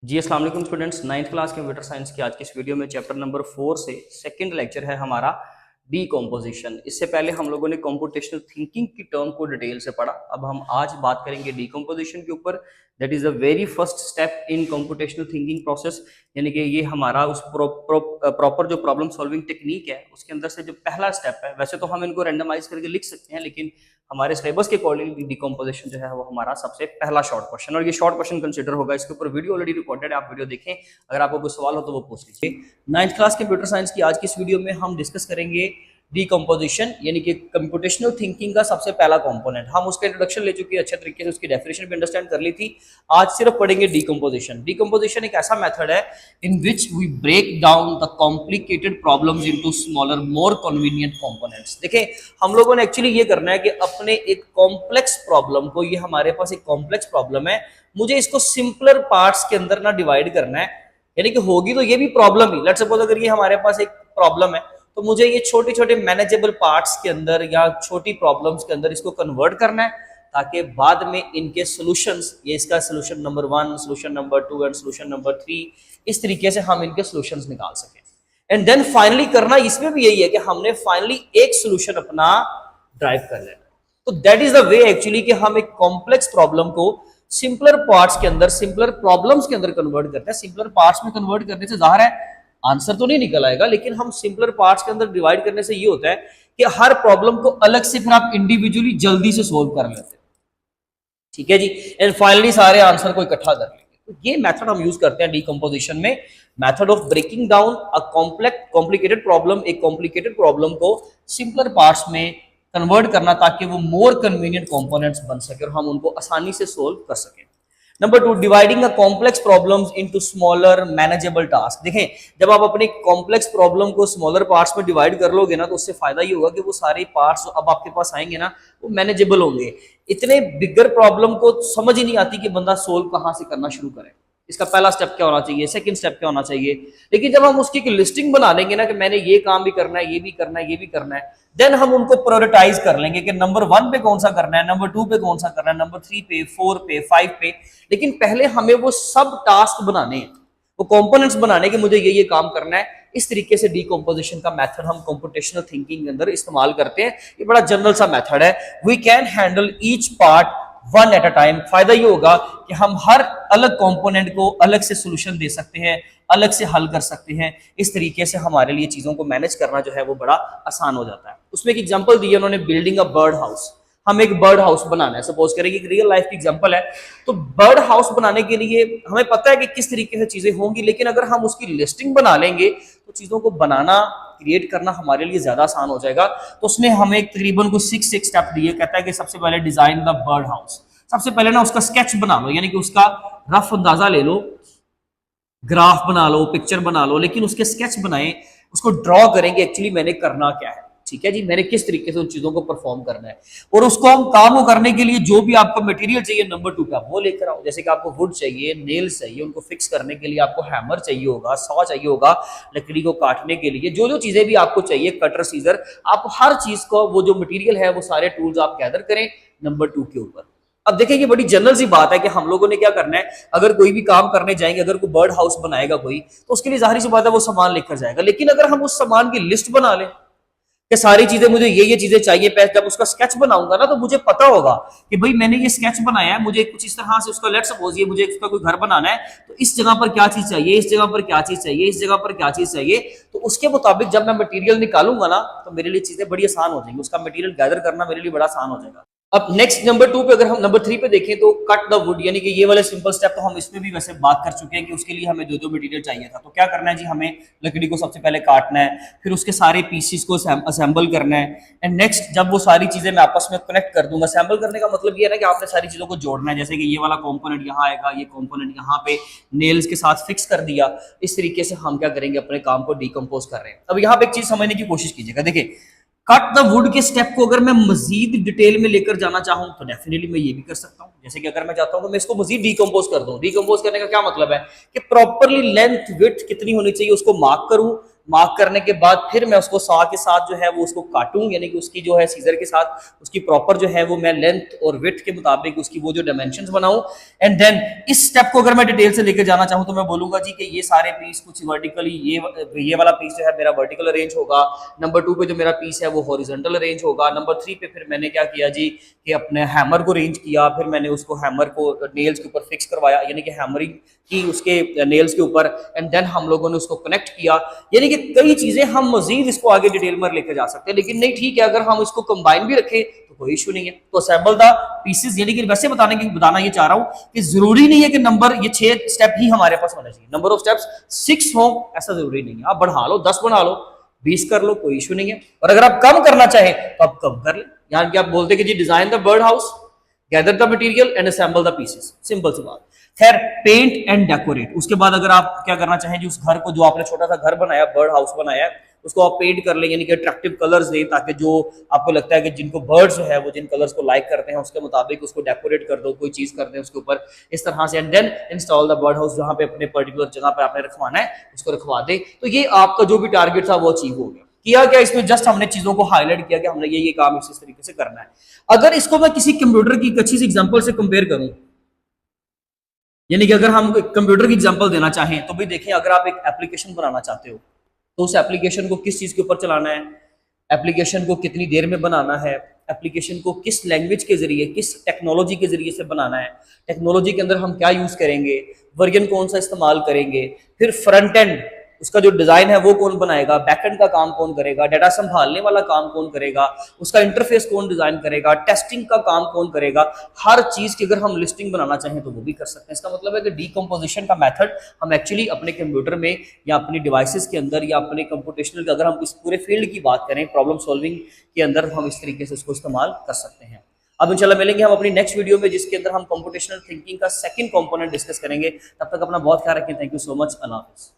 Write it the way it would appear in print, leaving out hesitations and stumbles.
जी अस्सलाम वालेकुम students, ninth class computer science की आज की इस वीडियो में चैप्टर नंबर 4 से सेकंड लेक्चर है हमारा डीकम्पोजिशन। इससे पहले हम लोगों ने कंप्यूटेशनल थिंकिंग की टर्म को डिटेल से पढ़ा। अब हम आज बात करेंगे डीकम्पोजिशन के ऊपर। That is the very first step in computational thinking process, यानी कि ये हमारा उस प्रॉपर जो प्रॉब्लम सॉल्विंग टेक्निक है उसके अंदर से जो पहला स्टेप है। वैसे तो हम इनको रेंडमाइज करके लिख सकते हैं, लेकिन हमारे सिलेबस के अकॉर्डिंग डिकम्पोजिशन जो है वो हमारा सबसे पहला शॉर्ट क्वेश्चन, और ये शॉर्ट क्वेश्चन कंसिडर होगा। इसके ऊपर वीडियो ऑलरेडी रिकॉर्डेड है, आप वीडियो देखें। अगर आपको कोई सवाल हो तो वो पूछ लीजिए। नाइन्थ क्लास कंप्यूटर साइंस की आज की इस वीडियो में हम डिस्कस करेंगे डीकम्पोजिशन, यानी कि कंप्यूटेशनल थिंकिंग का सबसे पहला कंपोनेंट। हम उसका इंट्रोडक्शन ले चुके हैं, अच्छे तरीके से उसकी डेफिनेशन भी अंडरस्टैंड कर ली थी। आज सिर्फ पढ़ेंगे डीकम्पोजिशन। डीकम्पोजिशन एक ऐसा मेथड है in which we break down the complicated problems into smaller more convenient components. देखिए, हम लोगों ने एक्चुअली ये करना है कि अपने एक कॉम्प्लेक्स प्रॉब्लम को, ये हमारे पास एक कॉम्प्लेक्स प्रॉब्लम है, मुझे इसको सिंपलर पार्ट्स के अंदर ना डिवाइड करना है। यानी कि होगी तो ये भी प्रॉब्लम ही, लेट्स सपोज अगर ये हमारे पास एक प्रॉब्लम है तो मुझे ये छोटे छोटे मैनेजेबल पार्ट्स के अंदर या छोटी प्रॉब्लम्स के अंदर इसको कन्वर्ट करना है, ताकि बाद में इनके सॉल्यूशंस, ये इसका solution number 1, solution number 2 and solution number 3, इस तरीके से हम इनके सॉल्यूशंस निकाल सकें। एंड देन फाइनली करना इसमें भी यही है कि हमने फाइनली एक सॉल्यूशन अपना ड्राइव कर लेना। तो that is the way actually कि हम एक कॉम्प्लेक्स प्रॉब्लम को सिंपलर पार्ट्स के अंदर, सिंपलर प्रॉब्लम्स के अंदर कन्वर्ट करते हैं। सिंपलर पार्ट्स में कन्वर्ट करने से जाहिर है आंसर तो नहीं निकल आएगा, लेकिन हम सिंपलर पार्ट्स के अंदर डिवाइड करने से ये होता है कि हर प्रॉब्लम को अलग से फिर आप इंडिविजुअली जल्दी से सोल्व कर लेते हैं। ठीक है जी, एंड फाइनली सारे आंसर को इकट्ठा कर लेंगे। तो ये मेथड हम यूज करते हैं डीकम्पोजिशन में, method of breaking down a complicated problem, एक कॉम्प्लिकेटेड प्रॉब्लम को सिंपलर पार्ट्स में कन्वर्ट करना, ताकि वो मोर कन्वीनियंट कंपोनेंट्स बन सके और हम उनको आसानी से सोल्व कर सकें। Number 2, dividing a complex problems into smaller manageable task. देखें, जब आप अपने कॉम्प्लेक्स प्रॉब्लम को स्मॉलर पार्ट्स में डिवाइड कर लोगे ना, तो उससे फायदा ये होगा कि वो सारे पार्ट्स अब आपके पास आएंगे ना, वो मैनेजेबल होंगे। इतने बिगर प्रॉब्लम को समझ ही नहीं आती कि बंदा सोल्व कहाँ से करना शुरू करे। इसका पहला स्टेप क्या होना चाहिए, सेकंड स्टेप क्या होना चाहिए। लेकिन जब हम उसकी लिस्टिंग बना लेंगे ना कि मैंने ये काम भी करना है, ये भी करना है, ये भी करना है, देन हम उनको प्रायोरिटाइज कर लेंगे कि नंबर 1 पे कौन सा करना है, नंबर 2 पे कौन सा करना है, नंबर 3 पे, 4 पे, 5 पे। लेकिन पहले हमें वो सब टास्क बनाने हैं, वो कंपोनेंट्स बनाने के मुझे ये काम करना है। इस तरीके से डीकम्पोजिशन का मेथड हम कंप्यूटेशनल थिंकिंग के अंदर इस्तेमाल करते हैं। ये बड़ा जनरल सा मेथड है। We can handle each part one at a time. फायदा ये होगा कि हम हर अलग कंपोनेंट को अलग से सॉल्यूशन दे सकते हैं, अलग से हल कर सकते हैं। इस तरीके से हमारे लिए चीजों को मैनेज करना जो है वो बड़ा आसान हो जाता है। उसमें एक एग्जांपल दी है उन्होंने, बिल्डिंग अ बर्ड हाउस। हम एक बर्ड हाउस बनाना है, सपोज करें कि रियल लाइफ की एग्जांपल है। तो बर्ड हाउस बनाने के लिए हमें पता है कि किस तरीके से चीजें होंगी, लेकिन अगर हम उसकी लिस्टिंग बना लेंगे तो चीजों को बनाना, क्रिएट करना हमारे लिए ज्यादा आसान हो जाएगा। तो उसने हमें तकरीबन को 6 स्टेप दिए। कहता है कि सबसे पहले डिजाइन द बर्ड हाउस। सबसे पहले ना उसका स्केच बना लो, यानी कि उसका रफ अंदाजा ले लो, ग्राफ बना लो, पिक्चर बना लो, लेकिन उसके स्केच बनाए, उसको ड्रॉ करेंगे एक्चुअली मैंने करना क्या है। ठीक है जी, मैंने किस तरीके से उन चीजों को परफॉर्म करना है। और उसको हम काम को करने के लिए जो भी आपको मटेरियल चाहिए नंबर 2 का, वो लेकर आओ। जैसे कि आपको वुड चाहिए, नेल्स चाहिए, उनको फिक्स करने के लिए आपको हैमर चाहिए होगा, सॉ चाहिए होगा लकड़ी को काटने के लिए, जो जो चीजें भी आपको चाहिए, कटर, सीजर, आप हर चीज को, वो जो मटेरियल है, वो सारे टूल्स आप गैदर करें नंबर 2 के ऊपर। अब देखिए, ये बड़ी जनरल सी बात है कि हम लोगों ने क्या करना है। अगर कोई भी काम करने जाएंगे, अगर कोई बर्ड हाउस बनाएगा कोई, तो उसके लिए जाहिर सी बात है वो सामान लेकर जाएगा। लेकिन अगर हम उस सामान की लिस्ट बना लें कि सारी चीजें, मुझे ये चीजें चाहिए, जब उसका स्केच बनाऊंगा ना, तो मुझे पता होगा कि भाई मैंने ये स्केच बनाया है, मुझे कुछ इस तरह से उसका, लेट्स सपोज ये मुझे उसका कोई घर बनाना है, तो इस जगह पर क्या चीज चाहिए, इस जगह पर क्या चीज चाहिए, इस जगह पर क्या चीज चाहिए। तो उसके मुताबिक जब मैं मटेरियल निकालूंगा ना, तो मेरे लिए चीजें बड़ी आसान हो जाएंगी। उसका मटेरियल गैदर करना मेरे लिए बड़ा आसान हो जाएगा। अब नेक्स्ट नंबर 2 पे, अगर हम नंबर 3 पे देखें तो कट द वुड, यानी कि ये वाले सिंपल स्टेप तो हम इसमें भी वैसे बात कर चुके हैं कि उसके लिए हमें जो मटेरियल चाहिए था। तो क्या करना है जी, हमें लकड़ी को सबसे पहले काटना है, फिर उसके सारे पीसेस को असेंबल करना है। एंड नेक्स्ट, जब वो सारी चीजें मैं आपस में कनेक्ट कर दूंगा, असेंबल करने का मतलब ये है ना कि आपने सारी चीजों को जोड़ना है। जैसे कि ये वाला कॉम्पोनेंट यहाँ आएगा, ये कॉम्पोनेंट यहाँ पे नेल्स के साथ फिक्स कर दिया। इस तरीके से हम क्या करेंगे, अपने काम को डिकम्पोज कर रहे हैं। अब यहाँ पे एक चीज समझने की कोशिश कीजिएगा। देखिए, कट द वुड के स्टेप को अगर मैं मजीद डिटेल में लेकर जाना चाहूं तो डेफिनेटली मैं ये भी कर सकता हूं। जैसे कि अगर मैं चाहता हूं कि मैं इसको मजीद डिकम्पोज कर दूं, डिकम्पोज करने का क्या मतलब है कि प्रॉपरली लेंथ विड्थ कितनी होनी चाहिए उसको मार्क करूं, मार्क करने के बाद फिर मैं उसको सॉ के साथ जो है वो उसको काटूं, यानी कि उसकी जो है सीजर के साथ उसकी प्रॉपर जो है वो मैं लेंथ और विड्थ के मुताबिक उसकी वो जो डायमेंशंस बनाऊं। एंड देन इस स्टेप को अगर मैं डिटेल से लेकर जाना चाहूं तो मैं बोलूंगा जी कि ये सारे पीस कुछ वर्टिकली, ये वाला पीस जो है मेरा वर्टिकल अरेंज होगा, नंबर 2 पे जो मेरा पीस है वो हॉरिजॉन्टल अरेंज होगा, नंबर 3 पे फिर मैंने क्या किया जी कि अपने हैमर को अरेंज किया, फिर मैंने उसको हैमर को नेल्स के ऊपर फिक्स करवाया, यानी कि हैमरिंग की उसके नेल्स के ऊपर, एंड देन हम लोगों ने उसको कनेक्ट किया। यानी कि कई चीजें हम मजीद इसको आगे डिटेल में लेकर जा सकते हैं, लेकिन नहीं ठीक है अगर हम इसको कंबाइन भी रखें तो कोई इशू नहीं है। तो असेंबल द पीसेस, यानी कि वैसे बताना ये चाह रहा हूं कि जरूरी नहीं है कि नंबर ये 6 स्टेप ही हमारे पास होना चाहिए, नंबर ऑफ स्टेप्स 6 हो ऐसा जरूरी नहीं है। आप बढ़ा लो, 10 बना लो, 20 कर लो, कोई इशू नहीं है। और अगर आप कम करना चाहें तो आप कम कर ले, यानी कि आप बोलते कि जी design the bird house, gather the material and assemble the pieces, simple सी बात। खैर पेंट एंड डेकोरेट, उसके बाद अगर आप क्या करना चाहें जी उस घर को, जो आपने छोटा सा घर बनाया, बर्ड हाउस बनाया है, उसको आप पेंट कर लें, यानी कि अट्रैक्टिव कलर्स दें, ताकि जो आपको लगता है कि जिनको बर्ड्स जो है वो जिन कलर्स को लाइक करते हैं उसके मुताबिक उसको डेकोरेट कर दो, कोई चीज कर दें उसके ऊपर इस तरह से। And then install the bird house, जहां पे अपने पर्टिकुलर जगह पर आपने रखवाना है उसको रखवा दे। तो ये आपका जो भी टारगेट था वो अचीव हो गया। किया क्या इसमें, जस्ट हमने चीजों को हाईलाइट किया कि हमने ये काम इस तरीके से करना है। अगर इसको मैं किसी कंप्यूटर की एक अच्छी सी एग्जांपल से कंपेयर करूं, यानी कि अगर हम कंप्यूटर की एग्जांपल देना चाहें तो भी देखिए, अगर आप एक एप्लीकेशन बनाना चाहते हो तो उस एप्लीकेशन को किस चीज के ऊपर चलाना है, एप्लीकेशन को कितनी देर में बनाना है, एप्लीकेशन को किस लैंग्वेज के जरिए, किस टेक्नोलॉजी के जरिए से बनाना है, टेक्नोलॉजी के अंदर हम क्या यूज करेंगे, वर्जन कौन सा इस्तेमाल करेंगे, फिर फ्रंट एंड उसका जो डिजाइन है वो कौन बनाएगा, बैकएंड का काम कौन करेगा, डाटा संभालने वाला काम कौन करेगा, उसका इंटरफेस कौन डिजाइन करेगा, टेस्टिंग का काम कौन करेगा, हर चीज की अगर हम लिस्टिंग बनाना चाहें तो वो भी कर सकते हैं। इसका मतलब है कि डीकंपोजिशन का मेथड हम एक्चुअली अपने कंप्यूटर में या अपनी डिवाइसेस के अंदर या अपने कंप्यूटेशनल के, अगर हम इस पूरे फील्ड की बात करें प्रॉब्लम सॉल्विंग के अंदर, हम इस तरीके से उसको इस्तेमाल कर सकते हैं। अब इंशाल्लाह मिलेंगे हम अपनी नेक्स्ट वीडियो में जिसके अंदर हम कंप्यूटेशनल थिंकिंग का सेकंड कंपोनेंट डिस्कस करेंगे। तब तक अपना बहुत ख्याल रखें। Thank you so much. अल्लाह हाफिज़।